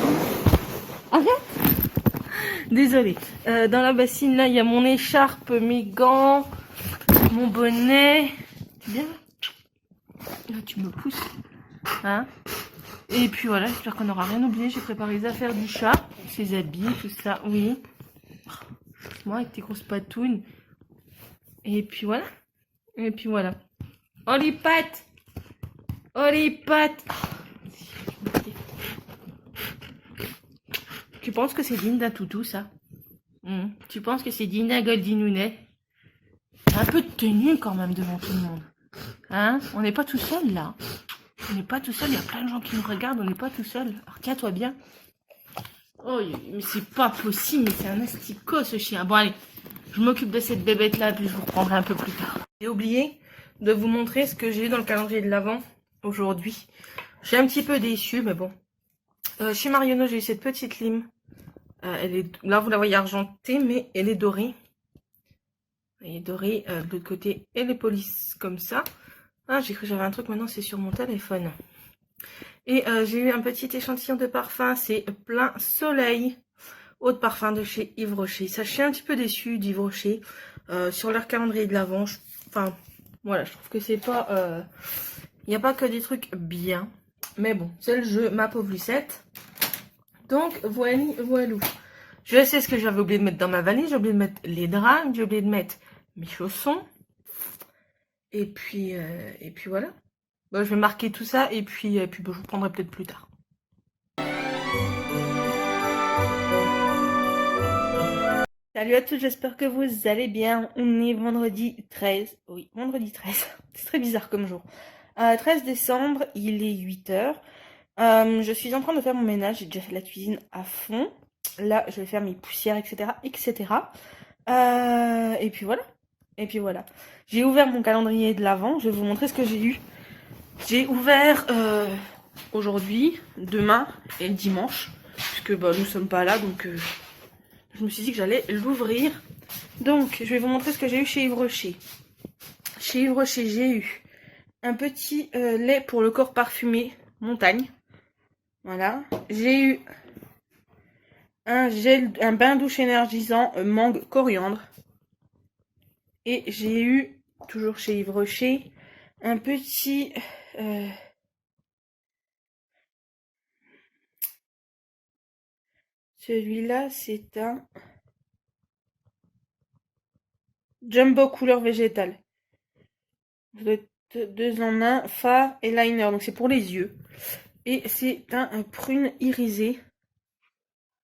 A: Arrête! Désolée. Dans la bassine, là, il y a mon écharpe, mes gants, mon bonnet. Tu viens? Là, tu me pousses. Hein? Et puis voilà, j'espère qu'on n'aura rien oublié. J'ai préparé les affaires du chat, ses habits, tout ça, oui. Moi avec tes grosses patounes. Et puis voilà. Et puis voilà. Oh les pattes! Oh les pattes! Tu penses que c'est digne d'un toutou, ça? Tu penses que c'est digne d'un goldinounet? Un peu de tenue quand même devant tout le monde. Hein? On n'est pas tout seul là. On n'est pas tout seul, il y a plein de gens qui nous regardent, on n'est pas tout seul. Alors tiens-toi bien. Oh, mais c'est pas possible, mais c'est un asticot ce chien. Bon allez, je m'occupe de cette bébête là, puis je vous reprendrai un peu plus tard. J'ai oublié de vous montrer ce que j'ai eu dans le calendrier de l'Avent aujourd'hui. J'ai un petit peu déçu, mais bon. Chez Marionneau, j'ai eu cette petite lime. Elle est, là, vous la voyez argentée, mais elle est dorée. Elle est dorée de l'autre côté, elle est police comme ça. Ah, j'ai cru que j'avais un truc, maintenant c'est sur mon téléphone. Et j'ai eu un petit échantillon de parfum, c'est Plein Soleil, eau de parfum de chez Yves Rocher. Ça, je suis un petit peu déçue d'Yves Rocher. Sur leur calendrier de l'Avent, enfin, voilà, je trouve que c'est pas... Il n'y a pas que des trucs bien. Mais bon, c'est le jeu, ma pauvre Lucette. Donc, voilou. Je sais ce que j'avais oublié de mettre dans ma valise. J'ai oublié de mettre les draps, j'ai oublié de mettre mes chaussons. Et puis voilà. Bon, je vais marquer tout ça et puis bon, je vous prendrai peut-être plus tard. Salut à tous, j'espère que vous allez bien. On est vendredi 13. Oui, vendredi 13. C'est très bizarre comme jour. 13 décembre, il est 8h. Je suis en train de faire mon ménage. J'ai déjà fait la cuisine à fond. Là, je vais faire mes poussières, etc. Et puis voilà. J'ai ouvert mon calendrier de l'Avent. Je vais vous montrer ce que j'ai eu. J'ai ouvert aujourd'hui, demain et dimanche. Puisque bah, nous sommes pas là. Donc je me suis dit que j'allais l'ouvrir. Donc je vais vous montrer ce que j'ai eu chez Yves Rocher. Chez Yves Rocher, j'ai eu un petit lait pour le corps parfumé montagne. Voilà. J'ai eu un bain douche énergisant mangue coriandre. Et j'ai eu, toujours chez Yves Rocher, un petit... celui-là, c'est un jumbo couleur végétale. Deux en un, fard et liner. Donc c'est pour les yeux. Et c'est un prune irisé.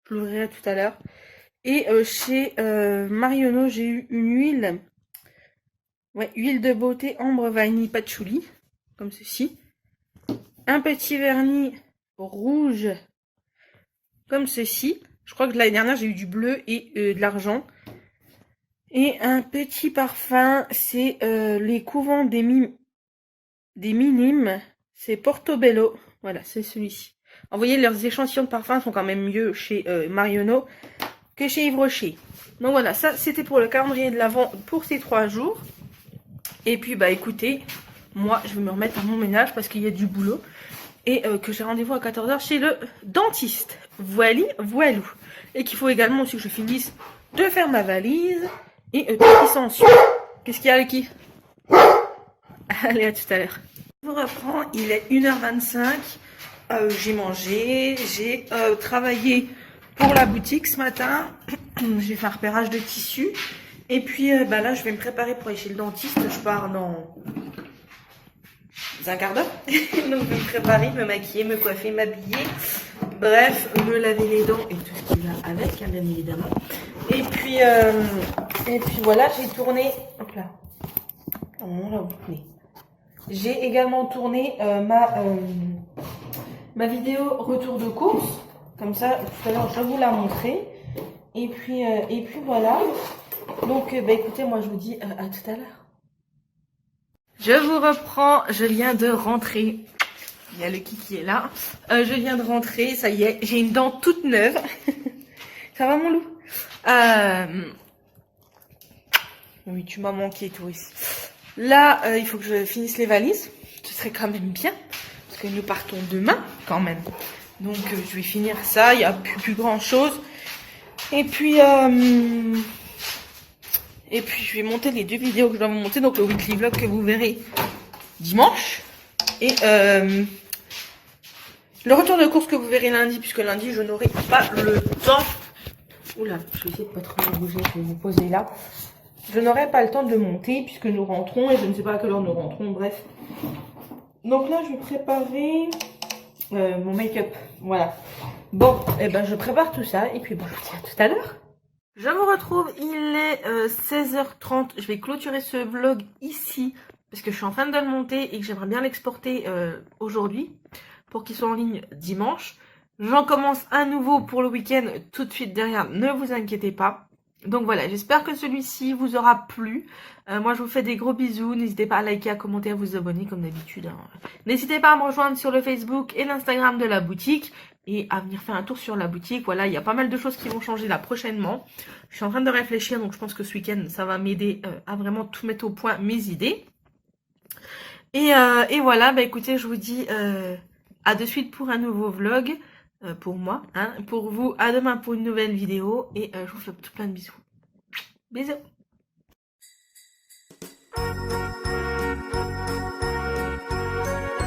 A: Je l'ouvrirai tout à l'heure. Et chez Marionneau, j'ai eu une huile. Ouais, huile de beauté ambre vanille patchouli. Comme ceci. Un petit vernis rouge. Comme ceci. Je crois que l'année dernière, j'ai eu du bleu et de l'argent. Et un petit parfum, c'est les couvents des minimes. C'est Portobello. Voilà, c'est celui-ci. Vous voyez, leurs échantillons de parfums sont quand même mieux chez Marionneau que chez Yves Rocher. Donc voilà, ça c'était pour le calendrier de l'Avent pour ces 3 jours. Et puis bah écoutez, moi je vais me remettre à mon ménage parce qu'il y a du boulot. Et que j'ai rendez-vous à 14 h chez le dentiste. Voilou. Et qu'il faut également aussi que je finisse de faire ma valise. Et tout qui s'ensuit. Qu'est-ce qu'il y a, Lucky? Allez, à tout à l'heure. Je vous reprends, il est 1h25. J'ai mangé, j'ai travaillé pour la boutique ce matin. J'ai fait un repérage de tissus. Et puis bah là, je vais me préparer pour aller chez le dentiste. Je pars dans un quart d'heure. Donc je vais me préparer, me maquiller, me coiffer, m'habiller. Bref, me laver les dents et tout ce qui va avec, hein, bien évidemment. Et puis voilà, j'ai tourné. Hop là. Comment là, vous tenez. J'ai également tourné ma vidéo retour de course. Comme ça, tout à l'heure, je vais vous la montrer. Et puis voilà. Donc, bah, écoutez, moi, je vous dis à tout à l'heure. Je vous reprends. Je viens de rentrer. Il y a le qui est là. Je viens de rentrer. Ça y est, j'ai une dent toute neuve. Ça va, mon loup? Oui, tu m'as manqué, toi aussi. Là, il faut que je finisse les valises. Ce serait quand même bien. Parce que nous partons demain, quand même. Donc, je vais finir ça. Il n'y a plus grand chose. Et puis, je vais monter les 2 vidéos que je dois vous monter. Donc, le weekly vlog que vous verrez dimanche. Et le retour de course que vous verrez lundi. Puisque lundi, je n'aurai pas le temps. Oula, je vais essayer de pas trop bouger. Je vais vous poser là. Je n'aurai pas le temps de le monter puisque nous rentrons et je ne sais pas à quelle heure nous rentrons, bref. Donc là, je vais préparer mon make-up. Voilà. Bon, et ben je prépare tout ça et puis bon, je vous dis à tout à l'heure. Je vous retrouve, il est 16h30. Je vais clôturer ce vlog ici parce que je suis en train de le monter et que j'aimerais bien l'exporter aujourd'hui pour qu'il soit en ligne dimanche. J'en commence un nouveau pour le week-end tout de suite derrière, ne vous inquiétez pas. Donc voilà, j'espère que celui-ci vous aura plu. Moi, je vous fais des gros bisous. N'hésitez pas à liker, à commenter, à vous abonner comme d'habitude. Hein. N'hésitez pas à me rejoindre sur le Facebook et l'Instagram de la boutique et à venir faire un tour sur la boutique. Voilà, il y a pas mal de choses qui vont changer là prochainement. Je suis en train de réfléchir, donc je pense que ce week-end, ça va m'aider à vraiment tout mettre au point mes idées. Et voilà, bah écoutez, je vous dis à de suite pour un nouveau vlog. Pour moi, hein, pour vous, à demain pour une nouvelle vidéo et je vous fais tout plein de bisous. Bisous.